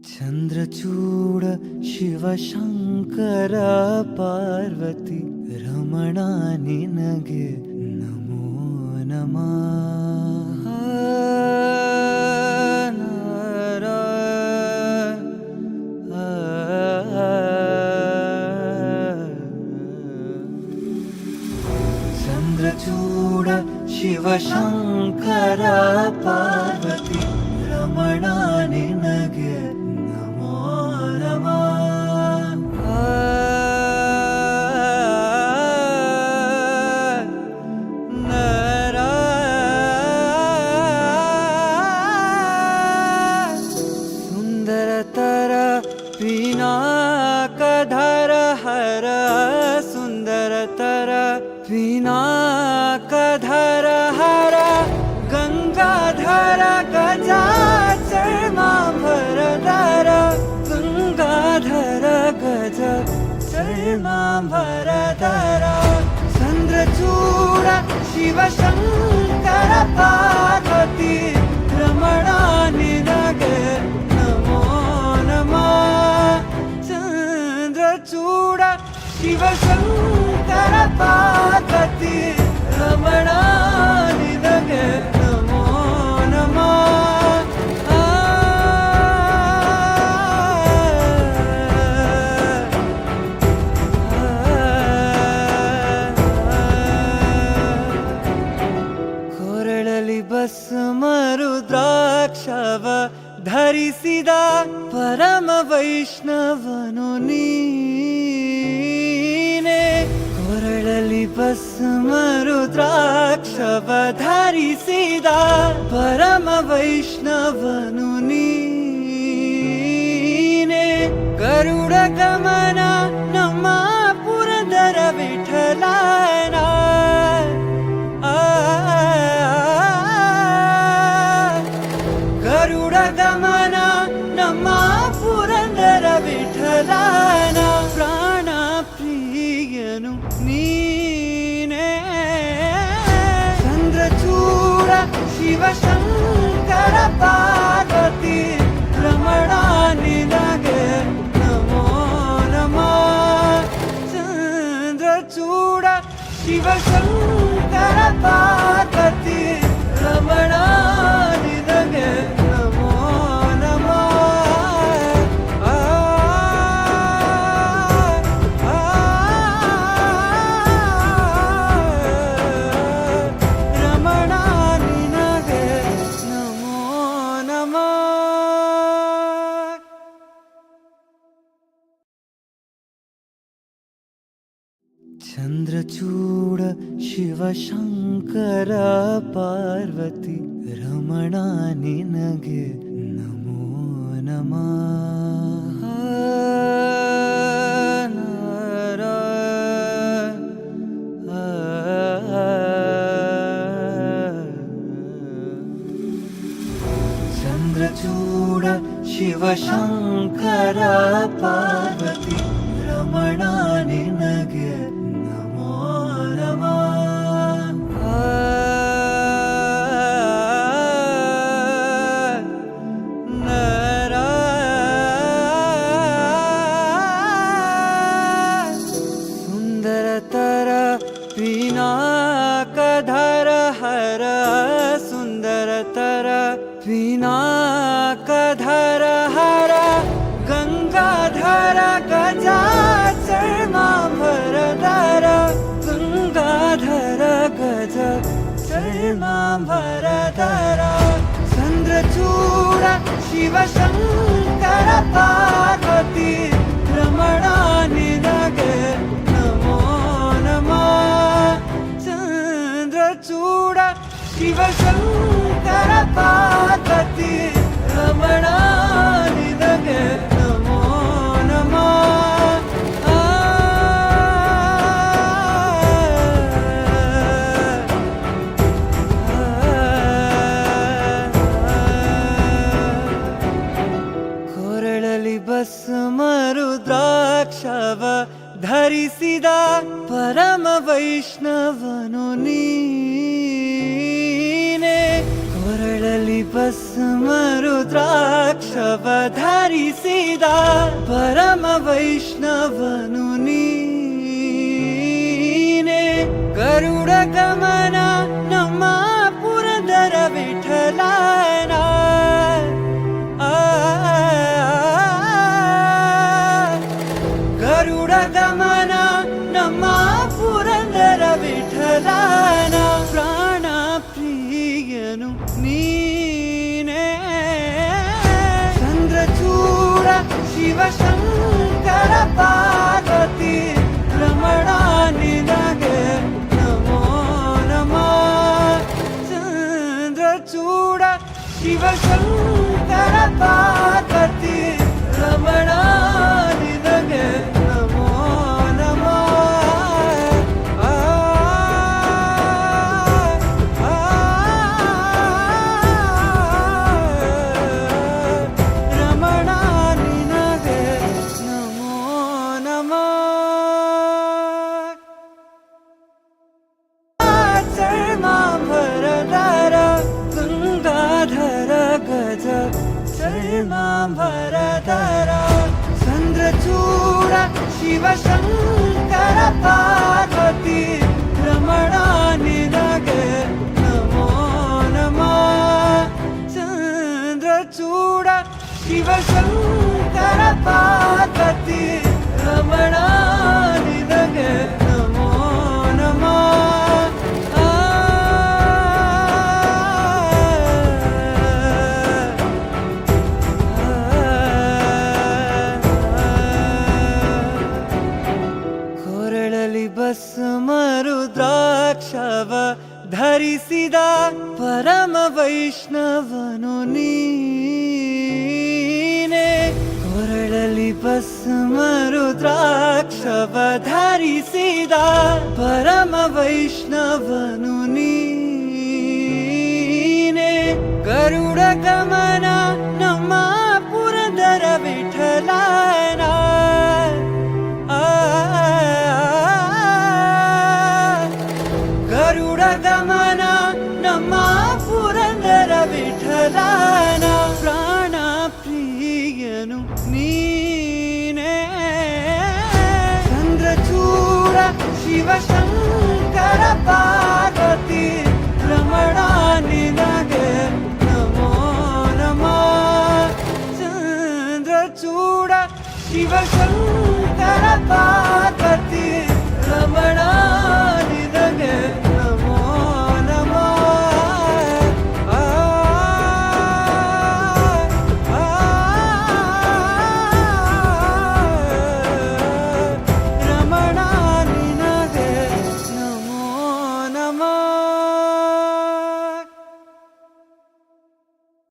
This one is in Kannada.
ಚಂದ್ರಚೂಡ ಶಿವಶಂಕರ ಪಾರ್ವತಿ ರಮಣ ನಿನಗೆ ನಮೋ ನಮಃ. ಚಂದ್ರಚೂಡ ಶಿವಶಂಕರ ಪಾರ್ವತಿ ರಮಣ ನಿನಗೆ ನಮೋ ನಮಃ. ಸುಂದರತರ ಪಿನಾಕಧರ ಹರ ಸುಂದರತರ ಪಿನಾಕಧರ ಹರ ಗಂಗಾಧರ ಗಜಾಚರ್ಮಾಂಬರಧರ ಗಂಗಾಧರ ಗಜ ಚರ್ಮಾಂಬರಧರ ಚಂದ್ರಚೂಡ ಶಿವಶಂಕರ ಪಾರ್ವತಿ ರಮಣ ನಿನಗೆ ನಮೋ ನಮಃ. ಚಂದ್ರಚೂಡ ಶಿವಶಂಕರ ಪಾರ್ವತಿ ರಮಣ ನಿನಗೆ ನಮೋ ನಮಃ. ಕೊರಳಲಿ ಭಸ್ಮ ರುದ್ರಾಕ್ಷವ ಧರಿಸಿದ ಪರಮ ವೈಷ್ಣವನು ನೀನೆ. ಕೊರಳಲಿ ಭಸ್ಮ ರುದ್ರಾಕ್ಷವ ಧರಿಸಿದ ಪರಮ ವೈಷ್ಣವನು ನೀನೆ. ಗರುಡ ಗಮನ ನಮ್ಮ ಪುರಂದರ ವಿಠಲನ ಗರುಡ ಗಮನ ನಮ್ಮ ಪುರಂದರ ವಿಠಲನ ಪ್ರಾಣ ಪ್ರಿಯನು ನೀನೇ. ಚಂದ್ರಚೂಡ ಶಿವಶಂಕರ ಪಾರ್ವತಿ ರಮಣ ನಿನಗೆ ನಮೋ ನಮಃ. ಚಂದ್ರಚೂಡ ಶಿವಶಂಕರ ಪಾರ್ವತಿ ರಮಣ ನಿನಗೆ ನಮೋ ನಮಃ. ರಮಣ ನಿನಗೆ ನಮೋ ನಮಃ. ಚಂದ್ರಚೂಡ ಶಿವಶಂಕರ ಪಾರ್ವತಿ ರಮಣ ನಿನಗೆ ನಮೋ ನಮಃ. ಚಂದ್ರಚೂಡ ಶಿವಶಂಕರ ಪಾರ್ವತಿ ರಮಣ ನಿನಗೆ ನಮೋ ನಮಃ. ಸುಂದರತರ ಪಿನಾಕಧರ ಹರ ಸುಂದರತರ ಪಿನಾಕಧರ ಹರ ಗಂಗಾಧರ ಗಜಾಚರ್ಮಾಂಬರಧರ ಗಂಗಾಧರ ಗಜ ಚರ್ಮಾಂಬರಧರ ಚಂದ್ರಚೂಡ ಶಿವಶಂಕರ ಪಾರ್ವತಿ ರಮಣ ನಿನಗೆ ನಮೋ ನಮಃ. ಚಂದ್ರಚೂಡ ಶಿವಶಂಕರ ಪಾರ್ವತಿ ರಮಣ ನಿನಗೆ ನಮೋ ನಮಃ. ಕೊರಳಲಿ ಭಸ್ಮ ರುದ್ರಾಕ್ಷವ ಧರಿಸಿದ ಪರಮ ವೈಷ್ಣವನು ನೀನೆ. ಕೊರಳಲಿ ಭಸ್ಮರುದ್ರಾಕ್ಷವಧರಿಸಿದ ಪರಮ ವೈಷ್ಣವನು ನೀನೆ. ಗರುಡ ಗಮನ ನಮ್ಮ ಪುರಂದರ ವಿಠಲನ. ಗರುಡ ಗಮನ ನಮ್ಮ ಪುರಂದರ ವಿಠಲನ. ಪ್ರಾಣ ಪ್ರಿಯನು ನೀನೇ. ಚಂದ್ರಚೂಡ ಶಿವಶಂಕರ ಪಾರ್ವತಿ ರಮಣ ನಿನಗೆ ನಮೋ ನಮಃ. ಚಂದ್ರಚೂಡ ಶಿವಶಂಕರ ಪಾರ್ವತಿ ರಮಣ ನಿನಗೆ ನಮೋ ನಮಃ. ರಮಣ ನಿನಗೆ ನಮೋ ನಮಃ. ಚರ್ಮಾಂಬರಧರ ಗಂಗಾಧರ ಗಜ ಚರ್ಮಾಂಬರಧರ. ಚಂದ್ರಚೂಡ ಶಿವಶಂಕರ ಪಾರ್ವತಿ ರಮಣ ನಿನಗೆ ನಮೋ ನಮಃ. ಚಂದ್ರಚೂಡ ಶಿವಶಂಕರ ಪಾರ್ವತಿ ರಮಣ ನಿನಗೆ ನಮೋ ನಮಃ. ಕೊರಳಲಿ ಭಸ್ಮರುದ್ರಾಕ್ಷವ ಧರಿಸಿದ ಪರಮ ವೈಷ್ಣವನು ನೀನೆ. ಕೊರಳಲಿ ಭಸ್ಮರುದ್ರಾಕ್ಷವ ಧರಿಸಿದ ಪರಮ ವೈಷ್ಣವನು ನೀನೆ. ಗರುಡ ಗಮನ ನಮ್ಮ ಪುರಂದರ ವಿಠಲನ. ಗರುಡ ಗಮನ ನಮ್ಮ ಪುರಂದರ ವಿಠಲನ. ಪ್ರಾಣ ಪ್ರಿಯನು ನೀನೇ. ಚಂದ್ರಚೂಡ ಶಿವಶಂಕರ ಪಾರ್ವತಿ ರಮಣ ನಿನಗೆ ನಮೋ ನಮಃ. ಚಂದ್ರಚೂಡ ಶಿವಶಂಕರ ಪಾರ್ವತಿ